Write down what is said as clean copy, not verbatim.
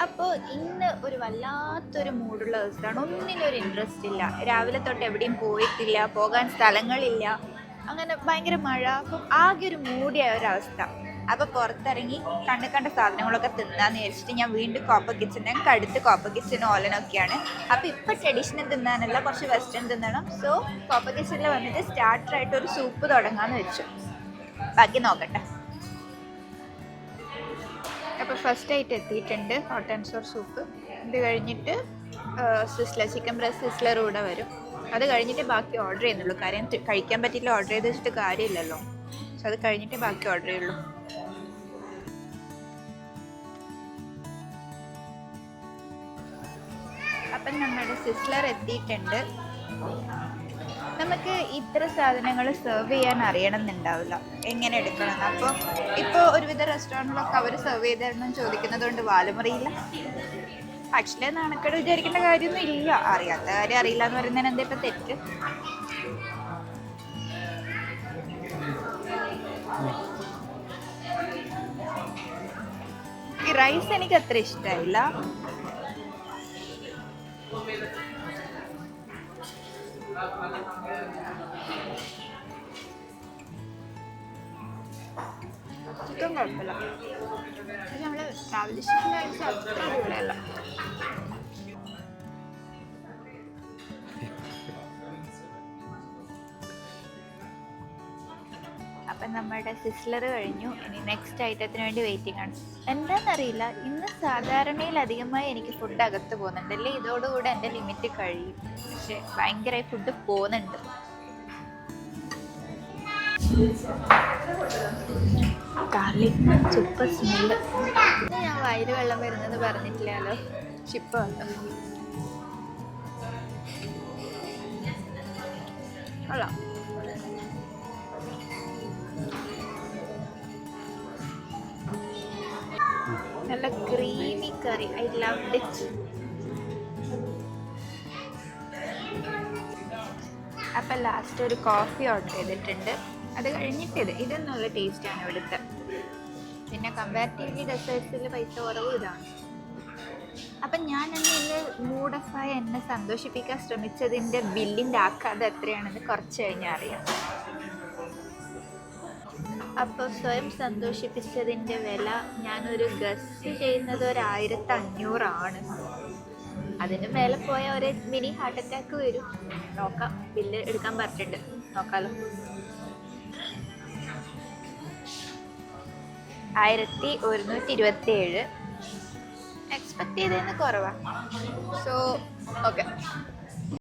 അപ്പോൾ ഇന്ന് ഒരു വല്ലാത്തൊരു മൂഡുള്ള ദിവസമാണ്. ഒന്നിനൊരു ഇൻട്രസ്റ്റ് ഇല്ല. രാവിലെ തൊട്ട് എവിടെയും പോയിട്ടില്ല, പോകാൻ സ്ഥലങ്ങളില്ല, അങ്ങനെ ഭയങ്കര മഴ. അപ്പം ആകെ ഒരു മൂടിയായ ഒരവസ്ഥ. അപ്പോൾ പുറത്തിറങ്ങി കണ്ട സാധനങ്ങളൊക്കെ തിന്നാന്ന് വിചാരിച്ചിട്ട് ഞാൻ വീണ്ടും കോപ്പ കിച്ചൺ. ഞങ്ങൾക്ക് അടുത്ത് കോപ്പ കിച്ചൺ ഓലനൊക്കെയാണ്. അപ്പോൾ ഇപ്പോൾ ട്രഡീഷണൽ തിന്നാനല്ല, കുറച്ച് വെസ്റ്റേൺ തിന്നണം. സോ കോപ്പ കിച്ചണിൽ വന്നിട്ട് സ്റ്റാർട്ടറായിട്ട് ഒരു സൂപ്പ് തുടങ്ങാമെന്ന് വെച്ചു. ബാക്കി നോക്കട്ടെ. അപ്പോൾ ഫസ്റ്റ് ആയിട്ട് എത്തിയിട്ടുണ്ട് ഹോട്ട് ആൻഡ് സോർ സൂപ്പ്. ഇത് കഴിഞ്ഞിട്ട് സിസ്ലർ, ചിക്കൻ ബ്രസ്റ്റ് സിസ്ലർ കൂടെ വരും. അത് കഴിഞ്ഞിട്ട് ബാക്കി ഓർഡർ ചെയ്യുന്നുള്ളൂ. കാര്യം കഴിക്കാൻ പറ്റില്ല, ഓർഡർ ചെയ്ത് വെച്ചിട്ട് കാര്യമില്ലല്ലോ. സോ അത് കഴിഞ്ഞിട്ട് ബാക്കി ഓർഡർ ചെയ്യുള്ളൂ. അപ്പം നമ്മുടെ സിസ്ലർ എത്തിയിട്ടുണ്ട്. നമുക്ക് ഇത്ര സാധനങ്ങൾ സെർവ് ചെയ്യാൻ അറിയണം എന്നുണ്ടാവില്ല, എങ്ങനെ എടുക്കണം. അപ്പോൾ ഇപ്പോൾ ഒരുവിധ റെസ്റ്റോറൻറ്റിലൊക്കെ അവർ സെർവ് ചെയ്തതെന്നും ചോദിക്കുന്നത് കൊണ്ട് വാലുമറിയില്ല. ആക്ച്വലി നാണക്കേട് വിചാരിക്കേണ്ട കാര്യമൊന്നും ഇല്ല. അറിയാത്ത കാര്യം അറിയില്ല എന്ന് പറയുന്നതിന് എന്താ ഇപ്പം തെറ്റ്? ഈ റൈസ് എനിക്ക് അത്ര ഇഷ്ടമായില്ല. ചിക്കൻ കുഴപ്പമില്ല. പക്ഷെ നമ്മൾ പ്രാദേശിക കഴിച്ച അത്ര കൂടെയല്ല. അപ്പം നമ്മുടെ സിസ്ലർ കഴിഞ്ഞു. ഇനി നെക്സ്റ്റ് ഐറ്റത്തിന് വേണ്ടി വെയിറ്റിംഗ് ആണ്. എന്താണെന്നറിയില്ല, ഇന്ന് സാധാരണയിലധികമായി എനിക്ക് ഫുഡ് അകത്ത് പോകുന്നുണ്ട്. അല്ലേ ഇതോടുകൂടെ എൻ്റെ ലിമിറ്റ് കഴിയും. പക്ഷെ ഭയങ്കരമായി ഫുഡ് പോകുന്നുണ്ട്. Garlic super smell. ഞാൻ വയറ് വെള്ളം വരുന്നത് പറഞ്ഞിട്ടില്ലല്ലോ. ചിപ്പ കൊള്ളാം. നല്ല creamy curry. I love it. അപ്പം ലാസ്റ്റ് ഒരു കോഫി ഓർഡർ ചെയ്തിട്ടുണ്ട്. അത് കഴിഞ്ഞിട്ട് ഇത് നല്ല ടേസ്റ്റാണ് ഇവിടുത്തെ. പിന്നെ കമ്പാരിറ്റീവ്ലി ഡെസേർട്ട്സിൽ പൈസ കുറവ് ഇതാണ്. അപ്പം ഞാൻ ഇന്ന് മൂഡഫായി എന്നെ സന്തോഷിപ്പിക്കാൻ ശ്രമിച്ചതിൻ്റെ ബില്ലിൻ്റെ ആക്കാതെ എത്രയാണെന്ന് കുറച്ച് കഴിഞ്ഞാൽ അറിയാം. അപ്പോൾ സ്വയം സന്തോഷിപ്പിച്ചതിൻ്റെ വില ഞാനൊരു ഗസ് ചെയ്യുന്നത് 1500 അതിന് മേലെ പോയ ഒരു മിനി ഹാർട്ട് അറ്റാക്ക് വരും. നോക്കാം, ബില്ല് എടുക്കാൻ പറഞ്ഞിട്ടുണ്ട്, നോക്കാലോ. 1127 എക്സ്പെക്ട് ചെയ്തതിന് കുറവാണ്. So okay.